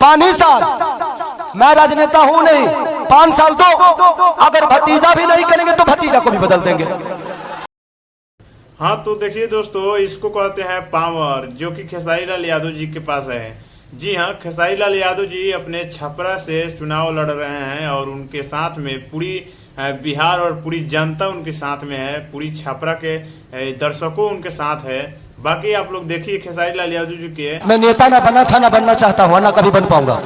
5 साल मैं राजनेता हूं नहीं, 5 साल तो अगर भतीजा भी नहीं करेंगे तो भतीजा को भी बदल देंगे। हाँ तो देखिए दोस्तों, इसको कहते हैं पावर, जो कि खेसारी लाल यादव जी के पास है। जी हाँ, खेसारी लाल यादव जी अपने छपरा से चुनाव लड़ रहे हैं और उनके साथ में पूरी बिहार और पूरी जनता उनके साथ में है, पूरी छपरा के दर्शकों उनके साथ है। बाकी आप लोग देखिए खेसारी लाल यादव जी के। मैं नेता ना बना था, ना बनना चाहता हूँ, ना कभी बन पाऊंगा।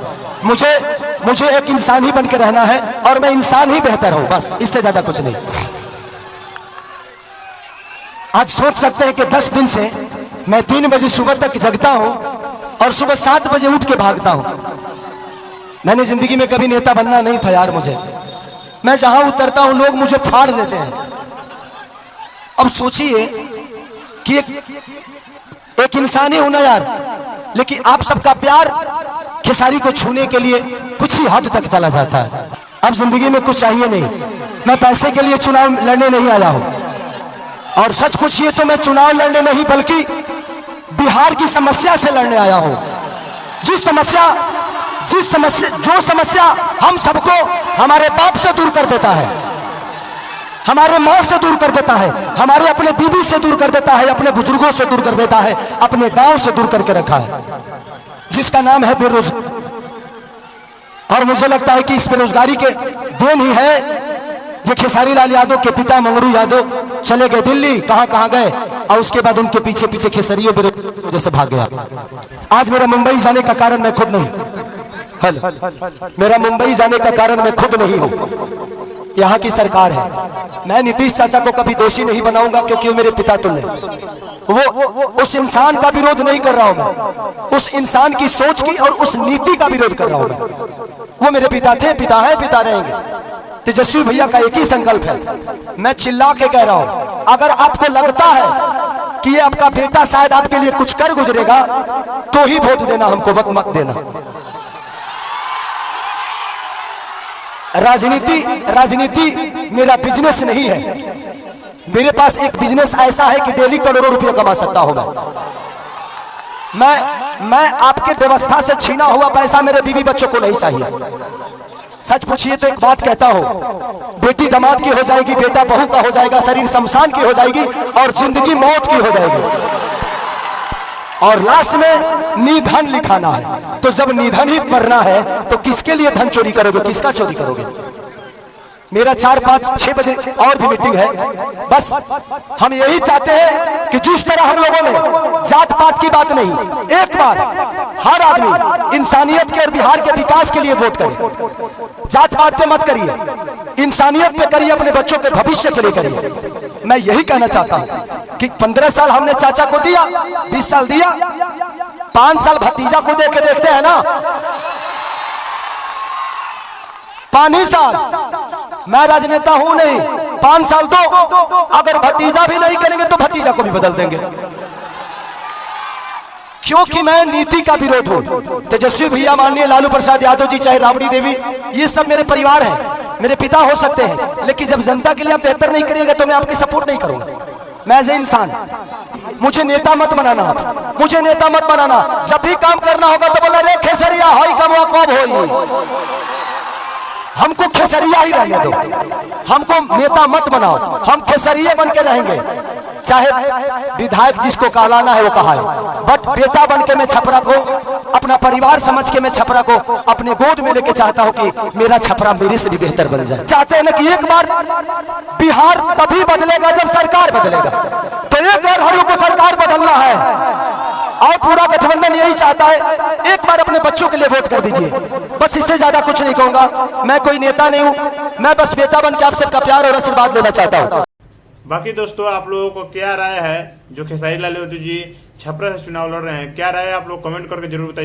मुझे एक इंसान ही बन के रहना है और मैं इंसान ही बेहतर हूँ, बस इससे ज्यादा कुछ नहीं। आज सोच सकते हैं कि 10 दिन से मैं 3 बजे सुबह तक जगता हूं और सुबह 7 बजे उठ के भागता हूं। मैंने जिंदगी में कभी नेता बनना नहीं था यार। मैं जहां उतरता हूं लोग मुझे फाड़ देते हैं। अब सोचिए कि एक इंसान ही हूं ना यार, लेकिन आप सबका प्यार खेसारी को छूने के लिए कुछ ही हद तक चला जाता है। अब जिंदगी में कुछ चाहिए नहीं। मैं पैसे के लिए चुनाव लड़ने नहीं आया हूं, और सच पूछिए तो मैं चुनाव लड़ने नहीं बल्कि बिहार की समस्या से लड़ने आया हूं। जो समस्या हम सबको हमारे बाप से दूर कर देता है, हमारे माँ से दूर कर देता है, हमारे अपने बीबी से दूर कर देता है, अपने बुजुर्गों से दूर कर देता है, अपने गांव से दूर करके रखा है, जिसका नाम है बेरोजगारी। और मुझे लगता है कि इस बेरोजगारी के देन ही है जो खेसारी लाल यादव के पिता मंगरू यादव चले गए दिल्ली, कहां गए, और उसके बाद उनके पीछे पीछे खेसरियों वजह से भाग गया। आज मेरा मुंबई जाने का कारण मैं खुद नहीं, मेरा मुंबई जाने का कारण मैं खुद नहीं हूं, यहाँ की सरकार है। मैं नीतीश चाचा को कभी दोषी नहीं बनाऊंगा, क्योंकि वो मेरे पिता तुल्य। वो उस इंसान का विरोध नहीं कर रहा हूं मैं, उस इंसान की सोच की और उस नीति का विरोध कर रहा हूं मैं। वो मेरे पिता थे, पिता है, पिता रहेंगे। तेजस्वी भैया का एक ही संकल्प है, मैं चिल्ला के कह रहा हूं, अगर आपको लगता है कि ये आपका बेटा शायद आपके लिए कुछ कर गुजरेगा तो ही वोट देना, हमको वक्त मत देना। राजनीति मेरा बिजनेस नहीं है। मेरे पास एक बिजनेस ऐसा है कि डेली करोड़ों रुपए कमा सकता हूं मैं आपके व्यवस्था से छीना हुआ पैसा मेरे बीवी बच्चों को नहीं चाहिए। सच पूछिए तो एक बात कहता हूं, बेटी दामाद की हो जाएगी, बेटा बहू का हो जाएगा, शरीर शमशान की हो जाएगी और जिंदगी मौत की हो जाएगी, और लास्ट में निधन लिखाना है। तो जब निधन ही मरना है तो किसके लिए धन चोरी करोगे, किसका चोरी करोगे? मेरा 4, 5, 6 बजे और भी मीटिंग है। बस हम यही चाहते हैं कि जिस तरह हम लोगों ने जात पात की बात नहीं, एक बार हर आदमी इंसानियत के और बिहार के विकास के लिए वोट करे। जात पात पे मत करिए, इंसानियत पे करिए, अपने बच्चों के भविष्य के लिए करिए। मैं यही कहना चाहता हूं कि 15 साल हमने चाचा को दिया, 20 साल दिया, 5 साल भतीजा को दे के देखते हैं ना। 5 साल मैं राजनेता हूं नहीं, 5 साल तो अगर भतीजा भी नहीं करेंगे तो भतीजा को भी बदल देंगे, क्योंकि मैं नीति का विरोध हूं। तेजस्वी भैया, माननीय लालू प्रसाद यादव जी, चाहे राबड़ी देवी, ये सब मेरे परिवार हैं, मेरे पिता हो सकते हैं, लेकिन जब जनता के लिए आप बेहतर नहीं करिएगा तो मैं आपकी सपोर्ट नहीं करूंगा। मैं एज ए इंसान, मुझे नेता मत बनाना, आप मुझे नेता मत बनाना। जब भी काम करना होगा तो बोला रे खेसरिया होई कमवा कब होई, हमको खेसरिया ही रहने दो, हमको नेता मत बनाओ, हम खेसरिये बन के रहेंगे। चाहे विधायक जिसको कहलाना है वो कहा है, बट बेटा बन के मैं छपरा को अपना परिवार समझ के मैं छपरा को अपने गोद में लेके चाहता हूं कि मेरा छपरा मेरे से भी बेहतर बन जाए। चाहते हैं ना कि एक बार बिहार तभी बदलेगा जब सरकार बदलेगा, तो एक बार हम लोग को सरकार बदलना है और पूरा गठबंधन यही चाहता है। एक बार अपने बच्चों के लिए वोट कर दीजिए, बस इससे ज्यादा कुछ नहीं कहूंगा। मैं कोई नेता नहीं हूं, मैं बस बेटा बन के आप सबका प्यार और आशीर्वाद लेना चाहता हूं। बाकी दोस्तों, आप लोगों को क्या राय है जो खेसारी लाल यादव जी छपरा से चुनाव लड़ रहे हैं, क्या राय है आप लोग कमेंट करके जरूर बताइए।